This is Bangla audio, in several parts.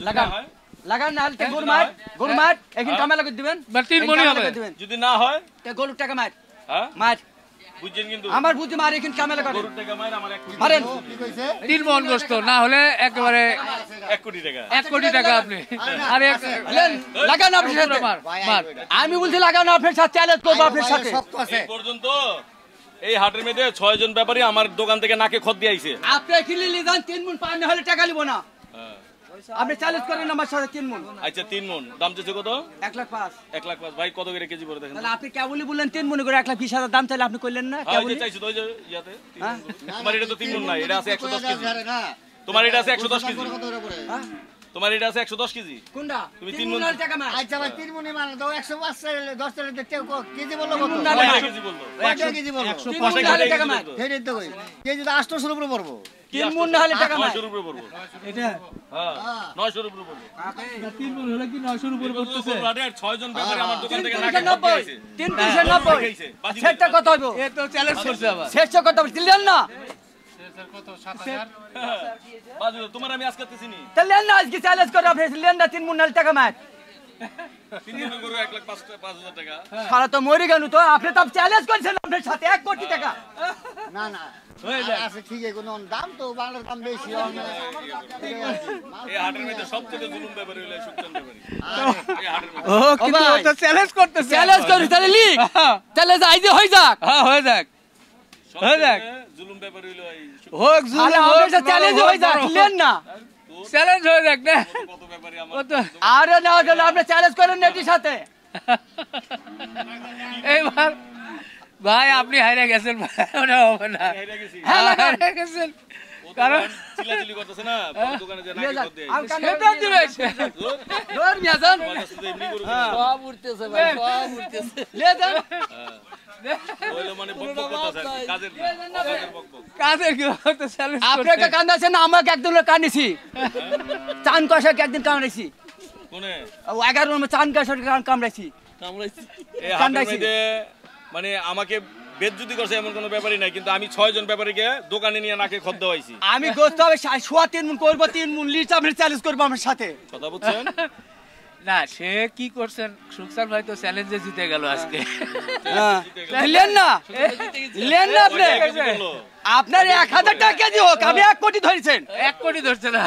লাগান লাগান না হলে গরু মার এখন কামে লাগি দিবেন 3 মণ হবে যদি না হয় তে গরুর টাকা মার হ্যাঁ মার বুঝছেন কিন্তু আমার বুদ্ধি মার এখন কামে লাগান গরুর টাকা মার আমার 1 কোটি মারেন কি কইছে 3 মণ গোশত না হলে একেবারে 1 কোটি টাকা 1 কোটি টাকা আপনি আরে লাগান আপনার সাথে মার আমি বলছি লাগান আপনার সাথে চ্যালেঞ্জ করব আপনার সাথে শক্ত আছে এই পর্যন্ত এই হাটের মধ্যে 6 জন ব্যাপারী আমার দোকান থেকে নাকে খত দিয়ে আইছে আপনি কিনলে লিজান 3 মণ পার না হলে টাকা লিব না আপনি চ্যালেঞ্জ করেন আমার সাথে 3 মণ আচ্ছা 3 মণ দাম চাইছে কত 1 লাখ 5 1 লাখ 5 ভাই কত করে কেজি পড়ে দেখেন তাহলে আপনি কেবলই বললেন 3 মণ করে 1 লাখ 20 হাজার দাম চাইলে আপনি কইলেন না হ্যাঁ কেবলই চাইছো তো ওই যে ইয়াতে হ্যাঁ তোমার এটা তো 3 মণ নাই এটা আছে 110 কেজি না তোমার এটা আছে 110 কেজি কত করে পড়ে হ্যাঁ তোমার এটা আছে 110 কেজি কোনটা তুমি 3 3 মণ মণ টাকা মার আচ্ছা ভাই 3 মণি মানে দাও 105 10 টাকা দেখতে কেজি বললো কত না, না, 100 কেজি বলতো কয়টা কেজি বললো 3 মণ হলে টাকা মার হেডে তো কই কেজি তো 800 উপরে পড়বো 3 মণ না হলে টাকা মার 900 উপরে পড়বো এটা হ্যাঁ 900 উপরে পড়বো 3 মণ হলে কি 900 এর উপরে পড়তেছে 6 জন ব্যাপারী আমার দোকান থেকে নাকে খত দিয়ে আইছে 390 সেটা কত হইব এ তো চ্যালেঞ্জ করছে আবার শেষটা কত দিলেন না বাজু তোমার আমি আজকে চিনি তাহলে না আজকে চ্যালেঞ্জ করে আপনি লেন না 3 মণ হলে টাকা মার 3 মণ করে 1 লাখ 5,000 টাকা সারা তো মরে গেল তো আপনি তো চ্যালেঞ্জ করেছেন আপনার সাথে 1 কোটি টাকা না না আছে ঠিক আছে কোন দাম তো বাংলার দাম বেশি এই হাটের মধ্যে সবথেকে জুলুম ব্যাপারী হলো সুকচান ব্যাপারী এই হাটের মধ্যে ও কিন্তু ও তো চ্যালেঞ্জ করতেছে চ্যালেঞ্জ করি তাহলে লিখ তাহলে যাই যে হই যাক হ্যাঁ হয়ে যাক সবথেকে জুলুম ব্যাপারী হলো এই হোক তাহলে আপনার চ্যালেঞ্জ হই যাক লেন না চ্যালেঞ্জ হয়ে যাক না কত ব্যাপারী ও আমার তো আরে না তাহলে আপনি চ্যালেঞ্জ করেন নেটির সাথে এইবার ভাই আপনি হারিয়ে গেছেন ভাই ওটা হবে না হেরে গেছি হ্যাঁ লাগান হারিয়ে গেছেন কারণ কারণ চিল্লাচিল্লি করতেছে না বড় দোকানে যে নাকি খত দিয়ে আম কানে সেটা দিবে দৌড় মিয়াজান তোমার কাছে তো এমনি গরু সব উঠতেছে ভাই সব উঠতেছে লে দেন হইলো মানে বকবক করতেছে কাজের বকবক কাদের কি হতে চ্যালেঞ্জ আপনি একটা কান্দাছেন আমাকে একদিন কান্দিছি চান কষাকে একদিন কামড়াইছি কোনে ও 11 নম্বর চান কষাকে কামড়াইছি কামড়াইছি এই হাটের কান্দাইছি। মধ্যে মানে আমাকে বেজ্জতি করছে এমন কোনো ব্যাপারই নাই কিন্তু আমি 6 জন ব্যাপারীকে দোকানে নিয়ে নাকে খত দেওয়াইছি আমি গোস্ত হবে সোয়া 3 মণ করব 3 মণ লিচ আপনি চ্যালেঞ্জ করব আমার সাথে কথা বুঝছেন না সে কি করছেন সুকসান ভাই তো চ্যালেঞ্জে জিতে গেল আজকে লেন না লেন না আপনি আপনার 1000 টাকা কেজি হোক আপনি 1 কোটি ধরেছেন 1 কোটি ধরছে না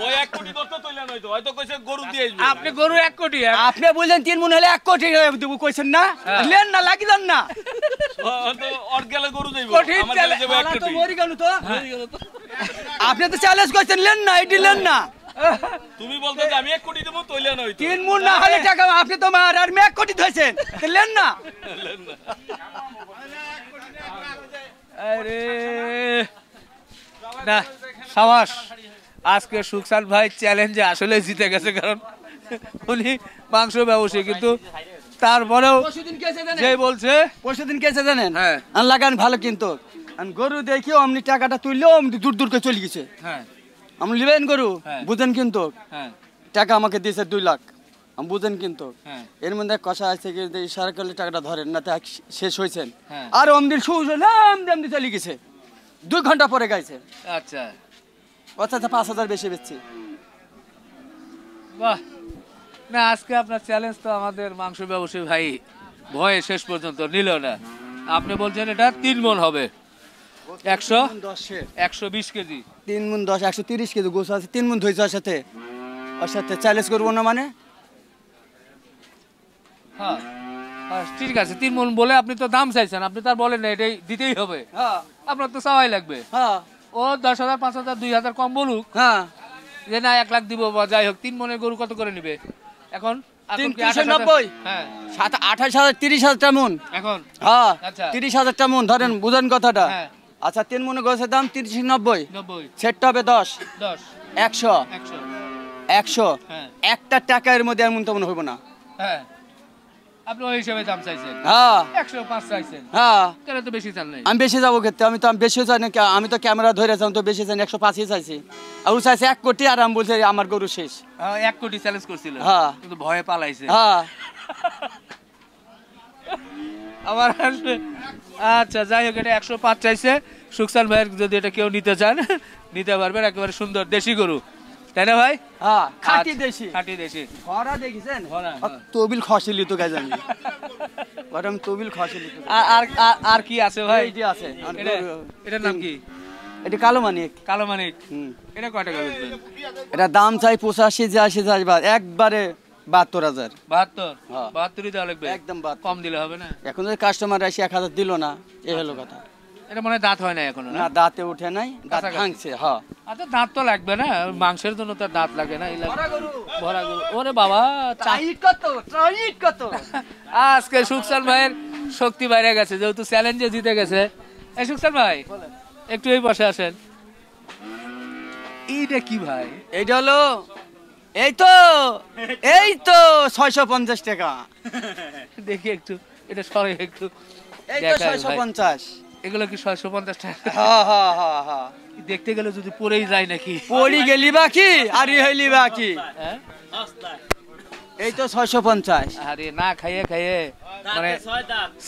ওই 1 কোটি দরতে তৈলা নয়তো হয়তো কইছে গরু দিয়ে আসবে আপনি গরু 1 কোটি আপনি বলছেন 3 মণ হলে 1 কোটি দেব কইছেন না লেন না লাগি দেন না হয়তো অর গেলে গরু যাইবো কঠিন আমার গেলে যাবে 1 তো কোটি মরি গেল তো আপনি তো চ্যালেঞ্জ করছেন লেন না এটি লেন না তুমি বলতো যে আমি 1 কোটি দেব তৈলা নয়তো 3 মণ না হলে টাকা আপনি তো মার আর 1 কোটি ধরেছেন লেন না আরে না সাবাস আজকে সুকসান ভাই চ্যালেঞ্জে আসলে জিতে গেছে কারণ উনি মাংস ব্যবসায়ী কিন্তু তারপরেও পরশুদিন কেসে জানেন যে বলছে পরশুদিন কেসে জানেন হ্যাঁ। আর লাগান ভালো কিন্তু আর গরু দেখিও অমনি টাকাটা তুললেও অমনি দূর দূর করে চলে গেছে হ্যাঁ আমি লিবেন গরু হ্যাঁ। বুঝেন কিন্তু হ্যাঁ টাকা আমাকে দিয়েছে 2 লাখ আমি বুঝেন কিন্তু হ্যাঁ। এর মধ্যে কষা আছে কি ইশারা করলে টাকাটা ধরেন না তা শেষ হয়েছেন হ্যাঁ। আর অমদিন সুজলাম দেমদি চলে গেছে 2 ঘন্টা পরে গাইছে আচ্ছা অর্থাৎ 5000 বেশি বেচছি বাহ না আজকে আপনার চ্যালেঞ্জ তো আমাদের মাংস ব্যবসায়ী ভাই ভয়ে শেষ পর্যন্ত নিল না আপনি বলছেন এটা 3 মণ হবে 120 কেজি 3 মণ 10 130 কেজি গোছ আছে 3 মণ ধইছে ওর সাথে চ্যালেঞ্জ করবো না মানে হ্যাঁ হ্যাঁ, ঠিক আছে 3 মণ বলে আপনি তো দাম চাইছেন আপনি তার বলেন না এটাই দিতেই হবে হ্যাঁ আপনার তো চাওয়াই লাগবে হ্যাঁ ও 10,000 5,000 2,000 কম বলুক হ্যাঁ যে না 1 লাখ দিব বা যাই হোক 3 মণের গরু কত করে নিবে এখন এখন কি 390 হ্যাঁ 28,000 30,000 টা মণ এখন হ্যাঁ আচ্ছা। 30,000 টা মণ ধরেন বুঝেন কথাটা হ্যাঁ আচ্ছা 3 মণের গোছের দাম 390 90 সেটটা হবে 10 10 100 100 হ্যাঁ একটা টাকার মধ্যে এমন তেমন হইব না হ্যাঁ আপনি ওই হিসাবে দাম চাইছেন হ্যাঁ 105 চাইছেন হ্যাঁ কেন তো বেশি চাল নাই আমি বেশি যাবো ক্ষেত্রে আমি বেশি চাই না আমি তো ক্যামেরা ধরে আছি আমি তো বেশি চাই না 105 চাইছি আর ও চাইছে 1 কোটি আর আমি বলছি আমার গরু শেষ 1 কোটি চ্যালেঞ্জ করছিল হ্যাঁ। কিন্তু ভয়ে পালাইছে হ্যাঁ আবার আসবে আচ্ছা যাই হোক এটা 105 চাইছে সুকসান ভাইয়ের যদি এটা কেউ নিতে চান নিতে পারবেন একেবারে সুন্দর দেশি গরু তাই না ভাই? হ্যাঁ খাঁটি আচ্ছা, দেশি। খাঁটি দেশি। ভরা দেখেছেন? ভরা, হ্যাঁ। তবিল খসিলি তো গাছ আমি গরম তবিল খসিলি তো। আর কি আছে ভাই? এই যে আছে এটার নাম কি? এটা কালো মানিক। কালো মানিক। হুম। এটা কয় টাকা বেচবেন? এটা দাম চাই 85 80 একবারে 72,000। 72? হ্যাঁ। 72 দেওয়া লাগবে? একদম 72। কম দিলে হবে না? এখন যদি কাস্টমার এসে 1000 দিল না, এই হলো কথা। এটা মনে হয় দাঁত হয় না এখনো না? না দাঁতে উঠে নাই, দাঁত কাছাকাছি। ভাঙছে। হ্যাঁ আচ্ছা দাঁত তো লাগবে না, মাংসের জন্য তো আর দাঁত লাগে না। ভরা গরু। ওরে বাবা, টাইট কত আজকে সুকসান ভাইয়ের শক্তি বাইরে গেছে, যেহেতু চ্যালেঞ্জে জিতে গেছে। এই সুকসান ভাই একটু এই পাশে আসেন। এইটা কি ভাই? এইটা হলো এই তো 650 টাকা। দেখি একটু, এটা সরে একটু এই তো দেখাই ভাই। 650। এগুলো কি 650 টাকা? হ্যাঁ হ্যাঁ হ্যাঁ হ্যাঁ। দেখতে গেলে যদি পরেই যায় নাকি? পড়ি গেলি বাকি আর হইলি বাকি। হ্যাঁ? এই তো 650। আরে না খাইয়ে খাইয়ে মানে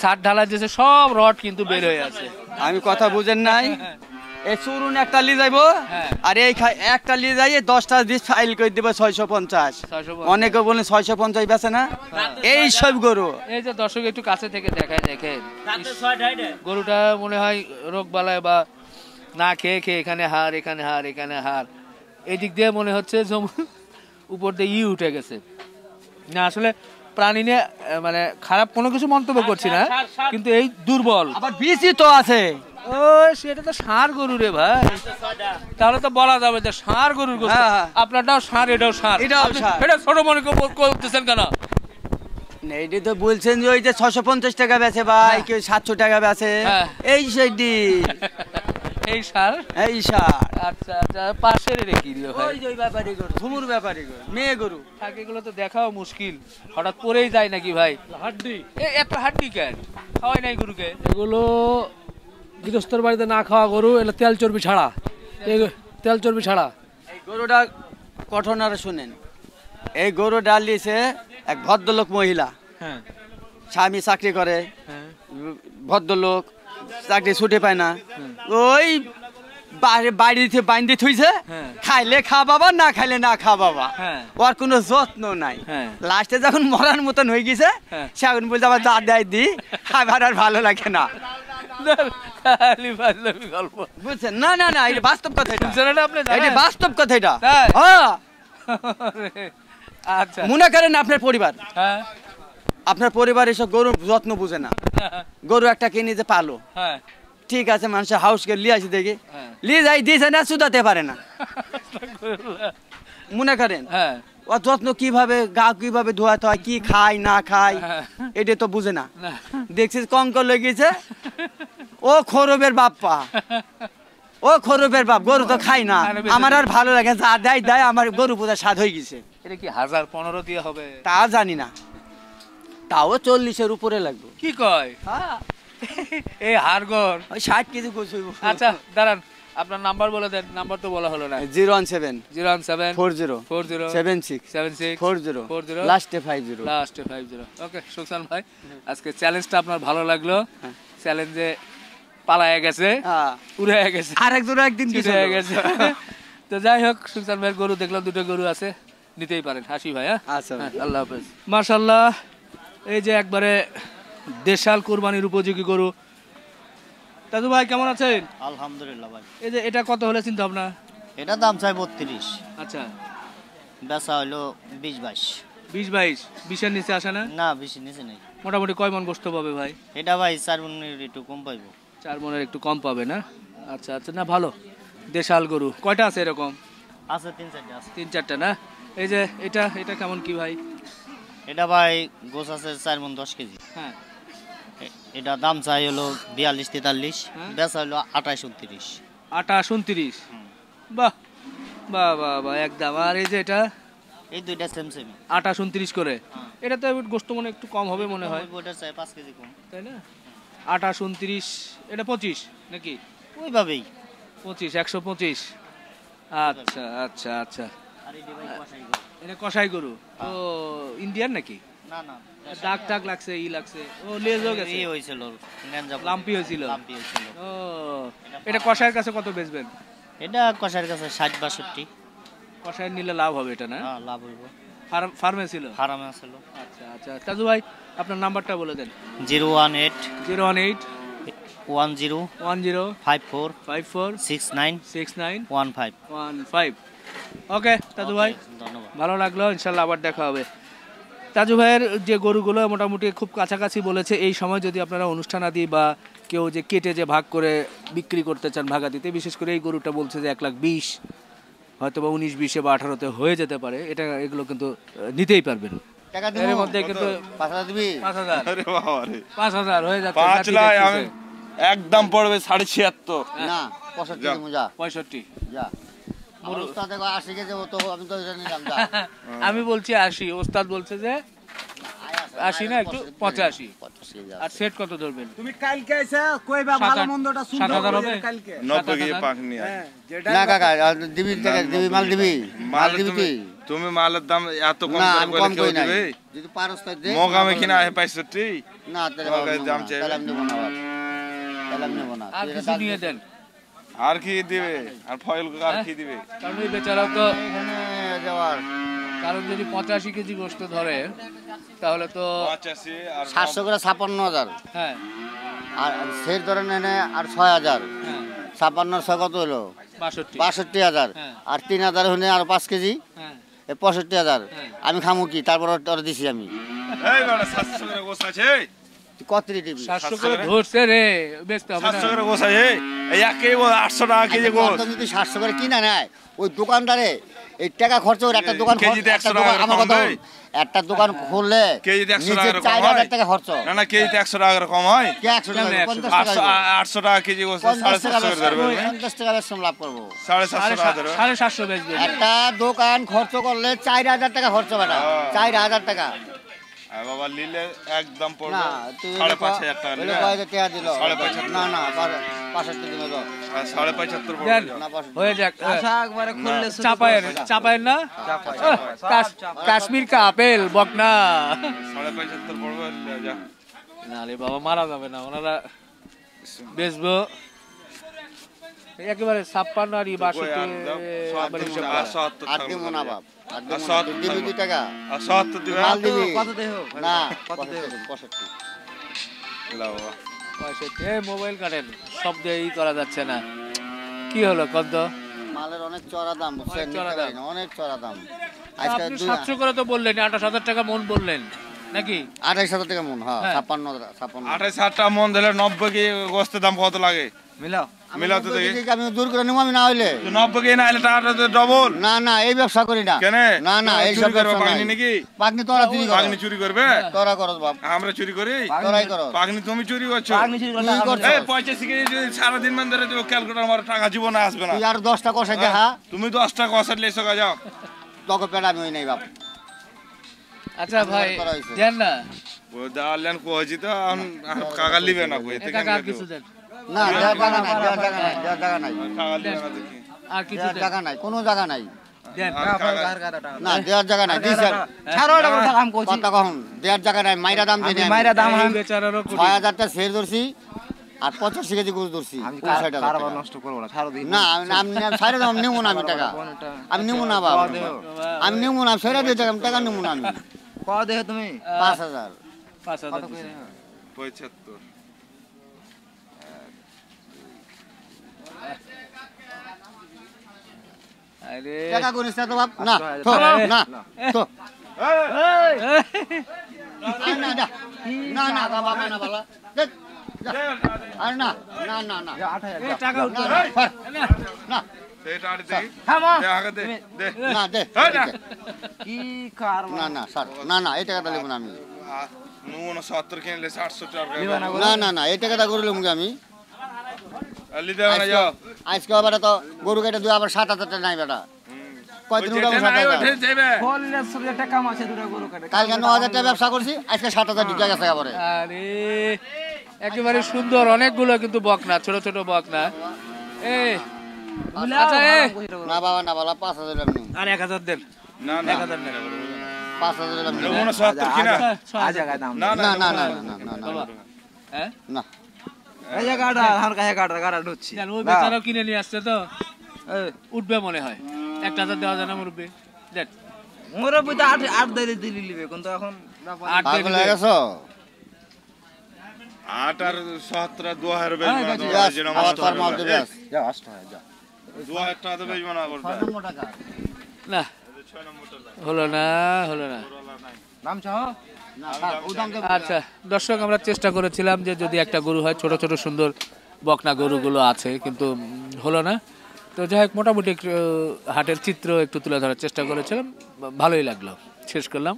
60 ঢালা দিয়েছে, সব রড কিন্তু বের হয়ে আছে। আমি কথা বুঝেন নাই? এই চুরুন একটা লি যাইবো, হ্যাঁ। আর এই একটা লি যাই 10টা দিস ফাইল করে দিব 650। 650। অনেকে বলে 650 বেচে না, এই সব গরু। এই যে দর্শক একটু কাছে থেকে দেখায়, দেখেন গরুটা মনে হয় রোগ বালায় বা না খেয়ে খেয়ে এখানে হার এখানে হার এখানে হার, এদিক দিয়ে মনে হচ্ছে উপর দিয়ে উঠে গেছে। না আসলে প্রাণী নিয়ে মানে খারাপ কোনো কিছু মন্তব্য করছি না, কিন্তু এই দুর্বল। আবার বিচি তো আছে। ও সেটা তো ষাঁড় গরু রে ভাই, তাহলে তো বলা যাবে যে ষাঁড় গরুর গোশত। হ্যাঁ, হ্যাঁ। আপনারটাও ষাঁড়, এটাও ষাঁড়। এটাও আপনি ষাঁড়। এটা ছোট মনে করতেছেন কেন? এইটা তো বলছেন যে ওই যে 650 টাকা বেচে ভাই, কেউ 700 টাকা বেচে। হ্যাঁ। এই সেইটি এই ষাঁড়। এই সার আচ্ছা আচ্ছা, পাশের এটা কি রে ভাই? ওই যে ওই ব্যাপারী গরু, ঝুমুর ব্যাপারী গরু, মেয়ে গরু। থাকে এগুলো তো দেখাও মুশকিল, হঠাৎ পরেই যায় নাকি ভাই? হাড্ডি এত হাড্ডি কেন খাওয়াই নাই গরুকে? এগুলো গৃহস্থর বাড়িতে না খাওয়া গরু, এগুলো তেল চর্বি ছাড়া, তেল চর্বি ছাড়া। এই গরুটা ঘটনাটা শুনেন। এই গরু ডাল দিয়েছে এক ভদ্রলোক মহিলা, হ্যাঁ স্বামী চাকরি করে, হ্যাঁ ভদ্রলোক চাকরি ছুটি পায় না, ওই বাড়িতে বাইন্দে থুইছে, হ্যাঁ। খাইলে খা বাবা, না খাইলে না খা বাবা, হ্যাঁ। ওর কোনো যত্ন নাই। হ্যাঁ। লাস্টে যখন মরার মতন হয়ে গেছে, হ্যাঁ। সে এখন বলছে আবার যা দেয় দি, খাবার আর ভালো লাগে না। খালি ফাজলামি গল্প। বুঝছেন? না না না, এটা বাস্তব কথা, এটা শুনছেন এটা আপনি জানেন? এটা বাস্তব কথা এটা। তাই? হ্যাঁ। আচ্ছা মনে করেন আপনার পরিবার, হ্যাঁ আপনার পরিবার এসব গরুর যত্ন বুঝে না, গরু একটা কিনে যে পালো, হ্যাঁ ঠিক আছে, মানুষের হাউসকে লিয়ে আসি দেখি, হ্যাঁ। লিয়ে যাই দিয়েছে না, শুধাতে পারে না। মনে করেন হ্যাঁ ও যত্ন কিভাবে, গা কিভাবে ধোয়াতে হয়, কি খায় না খায়, হ্যাঁ। এটা তো বুঝে না। না। দেখছিস কঙ্কর লেগেছে, ও খরবের বাপ্পা, ও খরবের বাপ, গরু তো খাই না, আরে বেঁচে আমার আর ভালো লাগে, যা দেয় দেয়, আমার গরু পূজা স্বাদ হয়ে গেছে। এটা কি 1015 দিয়ে হবে? তা জানি না, তাও 40-এর উপরে লাগবে। কি কয় এই হারগর? ওই 60 কেজি গোছ হইব। আচ্ছা দাঁড়ান, আপনার নাম্বার বলে দেন। নাম্বার তো বলা হলো না। 017 017 40 40 76 76 40 40 লাস্টে 50। লাস্টে 50। ওকে সুকসান ভাই, আজকে চ্যালেঞ্জটা আপনার ভালো লাগলো। চ্যালেঞ্জে পালায়া গেছে, হ্যাঁ। উড়ে গেছে, আরেকজন একদিন কিছু কিছু হয়ে গেছে। তো যাই হোক, সুকসান ভাইয়ের গরু দেখলাম, দুটো গরু আছে, নিতেই পারেন। হাসি ভাই, হ্যাঁ আচ্ছা। হ্যাঁ, আল্লাহ হাফেজ। মাশাআল্লাহ, এই যে একবারে দেশাল কোরবানির উপযোগী গরু। দাদু ভাই কেমন আছেন? আলহামদুলিল্লাহ ভাই। এই যে এটা কত হলে চিন্তা ভাবনা? এটা দাম চাই 32, আচ্ছা বেচা হইলো 20-22। 20-22, 20-এর নিচে আসে না? না, বেশি নিচে নেই। মোটামুটি কয় মন গোস্ত পাবে ভাই? এটা ভাই 4 মনের একটু কম পাইবো। 4 মনের একটু কম পাবে না? আচ্ছা আচ্ছা, না ভালো দেশাল গরু। কয়টা আছে এরকম? আছে 3-4টা আছে। 3-4টা না? এই যে এটা এটা কেমন কি ভাই? এটা ভাই গোছ আছে 4 মন 10 কেজি। হ্যাঁ এটা দাম চাই হলো 42-43, হ্যাঁ। বেচা হলো 28-29। 28-29। বাহ বাহ বাহ বাহ, একদম। আর এই যে এটা এই দুইটা সেম সেম। 28-29 করে। হ্যাঁ। এটা তো গোস্ত মনে একটু কম হবে মনে হয়, ওইটা চাই 5 কেজি কম। তাই না? 28-29, এটা 25 নাকি? ওইভাবেই। 25, 125। আচ্ছা আচ্ছা আচ্ছা। আর এই ভাই কষাই করে। এটা কষাই গরু তো ইন্ডিয়ান নাকি? না না, দাগ টাগ লাগছে, ই লাগছে, ও লেজও গেছে, এই হইছিল গঞ্জা লাম্পি হয়েছিল। লাম্পি হইছিল। ও এটা কষাইয়ের কাছে কত বেচবেন? এটা কষার কাছে 60-62। কষায় নিলে লাভ হবে এটা না? হ্যাঁ লাভ হইব। ফার্মে ছিল? ফার্মে ছিল। আচ্ছা আচ্ছা তাজু ভাই আপনার নাম্বারটা বলে দেন। 018 018 10 10 54 54 69 69 15। 15। ওকে তাজু ভাই ধন্যবাদ। ভালো লাগলো, ইনশাল্লাহ আবার দেখা হবে। তাজু ভাইয়ের যে গরুগুলো মোটামুটি খুব কাছাকাছি বলেছে, এই সময় যদি আপনারা অনুষ্ঠান আদি বা কেউ যে কেটে যে ভাগ করে বিক্রি করতে চান ভাগা দিতে, বিশেষ করে এই গরুটা বলছে যে 1,20,000 হয়তো বা 19, 20 বা 18-তে হয়ে যেতে পারে, এটা এগুলো কিন্তু নিতেই পারবেন। টাকা এর দিবি মধ্যে কিন্তু 5000 দিবি? 5,000 আরে বাবা রে 5,000 হয়ে যাচ্ছে। 5 লাখ আমি একদম পড়বে 76.5। না 65 দিমু যা 65। যা। আমার উস্তাদ দেখো 80 কেজি তো আমি তো এটা নিলাম যা। আমি বলছি 80, ওস্তাদ বলছে যে 80 না একটু 85। আর সেট কত ধরবেন? তুমি কালকে এসে কইবা ভালো মন্দটা শুনতে 7,000 হবে কালকে 90 গিয়ে পাক নিয়ে আয়। না কাকা দিবি টাকা দিবি মাল দিবি মাল দিবি কি? তুমি মালের দাম এত কম না করে আমি বলে কম কেউ কই নাই। দিবে? যদি পারস তাই দে। মোগামে কিনা আয় 65। না তাহলে তোমার কাছে দাম চাইবে? তাহলে আমি নেব না বাপ। তাহলে আমি নেব না। আর কিছু নিয়ে দেন, আর কি দিবে? আর ফয়েল আর কি দিবে? কারণ ওই বেচারাও তো, এখানে যাওয়ার কারণ যদি 85 কেজি গোশত ধরে তাহলে তো 85 আর 700 করে 56,000 হ্যাঁ আর সেট ধরে নেনে আর 6,000 হ্যাঁ 56 6 কত হলো 62 62,000 হ্যাঁ। আর 3,000 হলে আর 5 কেজি হ্যাঁ 65,000 হ্যাঁ। আমি খামু কি তারপর তোর দিছি আমি এই বড় 700 করে গোছ আছে। তুই কত টিপি 700 করে ধরছে রে, বেচতে হবে না। 700 করে গোছ আছে। এই একেই 800 টাকা কেজি গোছ। যদি 700 করে কিনা নেয় ওই দোকানদারে এই টাকা খরচ করে একটা দোকান কেজিতে 100 একটা টাকা দোকান করে আমার কম কথা দেয়? একটা দোকান খুললে কেজিতে 100 নিজে টাকা করে কম 4,000 হয়? টাকা খরচ না না কেজিতে 100 টাকা করে কম হয়? কে 100 টাকা কেমনে 50 100? টাকা 800 টাকা কেজি গোছ 50 টাকা 750 করে ধরবে। 50 টাকা বেশি লাভ করবো 750 টাকা ধরবে। 750 বেচবে। একটা দোকান খরচ করলে 4,000 টাকা খরচ বেটা 4,000 টাকা আর বাবা নিলে একদম পড়বে না তুই 5,500 টাকা নিলে। টাকা দিল 5,500 না না 65 দিন হলো আর 75 পড়বে। দেন, না 65 হয়ে যাক। একবারে খুললে চাপায়ের না কাশ্মীর কা আপেল বকনা 75 পড়বে যা। না রে বাবা মারা যাবে না, ওনারা বেচবো একেবারে 56 আর 62 আর 70 আর থাকবে। দিব না বাপ আর দিব আর না 70 দিবি 2 টাকা আর 70 দিবে। মাল দিবি কত দেহ না কত দেহ 65 লাও বাবা। 65 মোবাইল কাটেন সব দিয়ে ই করা যাচ্ছে না, কি হলো কত? মালের অনেক চড়া দাম বুঝছেন অনেক চড়া নিতে পারি দাম। না, অনেক চড়া দাম আজকে আপনি 700 করে তো বললেন, 28,000 টাকা মন বললেন নাকি? 28,000 টাকা মন হ্যাঁ হ্যাঁ। 56 28 টা মন দিলে 90 কি গোস্তের দাম কত লাগে? মিলাও মিলাও তো দেখি। আমি দূর করে নিব আমি না হইলে 90 কি না হলে টাকাটা তো ডবল। না না এই ব্যবসা করি না কেন? না না এই চুরি সব করবে ব্যবসা পাগনি নাই নাকি? পাগনি তোরা চুরি কর পাগনি চুরি করবে? তোরা করস বাপ আমরা চুরি করি? তোরাই করস পাগনি তুমি চুরি করছো? তুই করছ এই 85 কেজি যদি সারাদিন মান ধরে তুমি ক্যালকুলেটর আমার টাকা জীবনে আসবে না। তুই আর 10টা কষাই দেখা তুমি 10 টাকা কষার লেছো গা যাও। তোকে পেড়া আমি হই নাই বাপ আচ্ছা ভাই করা হয়েছে। দেন না, ও দালেন কোজি তো কাকা লিবে না কই থেকে একা আর কিছু দেন, না দেওয়ার জায়গা নাই দেওয়ার জায়গা নাই দেওয়ার জায়গা নাই কাকা লিবে না দেখি। আর কিছু দেওয়ার দেন, জায়গা নাই কোনো জায়গা নাই দেন। না দেওয়ার জায়গা নাই দিস ছাড়ো এটা কথা কাম করছি কথা কখন দেওয়ার জায়গা নাই মাইরা দাম দিই মাইরা দাম এই বেচারারও কোটি। 6,000 টা সের ধরছি আর 85 কেজি গুড় ধরছি 59,000 টাকা। নষ্ট করবো না ছাড়ো দিই না আমি সাইডে দাম নেবো না আমি টাকা আমি নেবো না বাবা আমি নেবো না সেরা দিয়ে টাকা টাকা নেবো না আমি কত দেহ তুমি 5,000 5,000 দিছে। 75 আরে টাকা করিস না তো বাপ না তো না তো আর না দা না না বাবা না বাবা দেখ, যা। আর না না না না এই টাকা না, উঠবে না, ফার। না সেটা আর দেখি থামো দে আগে দে দে না দে এই না। কি কার না না স্যার না না এই টাকাটা নেবো না আমি নুন 70 কিনলে 800 টাকা না না না এই টাকাটা করে নেবো আমি আলি দে না যাও। আজকে আবার তো গরু কেটে দুই আবার 7,000 টাকা নাই বেটা কয়দিন উঠাবো ওই যেটা নাই 7,000 ওঠে যাবে। বললে সব একটা কাম আছে দুটো গরু কাটে কালকে 9,000 টাকা ব্যবসা করছি আজকে 7,000 ঢুকে গেছে আবারে আরে একেবারে সুন্দর অনেকগুলো কিন্তু বকনা, ছোট ছোট বকনা। এই আচ্ছা এই না বাবা না বাবা 5,000 টাকা নিন আর 1,000 দেন, না না 1,000 টাকা 5,000 টাকা নিন নুন 70 কিনা আজ জায়গায় দাম না না না না না না না বাবা হ্যাঁ না এই জায়গাটা আমার কাছে গাড়া ঢুকছি জান ওই বেচারাও কিনে নিয়ে আসছে তো উঠবে মনে হয়। 1,000 দেওয়া যায় না মুরব্বী? দেন। মুরব্বি তো আট ধরে দিলি লিবে কিন্তু এখন 8 দিয়ে পাগল দিবে। হয়ে গেছো 8 আর 17 2000 বেশ ব্যাস, আস্তার মাল দে ব্যাস। 2000 টাকা তো বেশ মনে করতে 6 নম্বর টাকা না, হলো না, হলো না। নাম চাও না থাক, উদাম দে। আচ্ছা দর্শক, আমরা চেষ্টা করেছিলাম যে যদি একটা গরু হয়, ছোট ছোট সুন্দর বকনা গরুগুলো আছে, কিন্তু হলো না। তো যাই হোক, মোটামুটি একটু হাটের চিত্র একটু তুলে ধরার চেষ্টা করেছিলাম, ভালোই লাগলো। শেষ করলাম।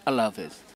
আল্লাহ হাফেজ।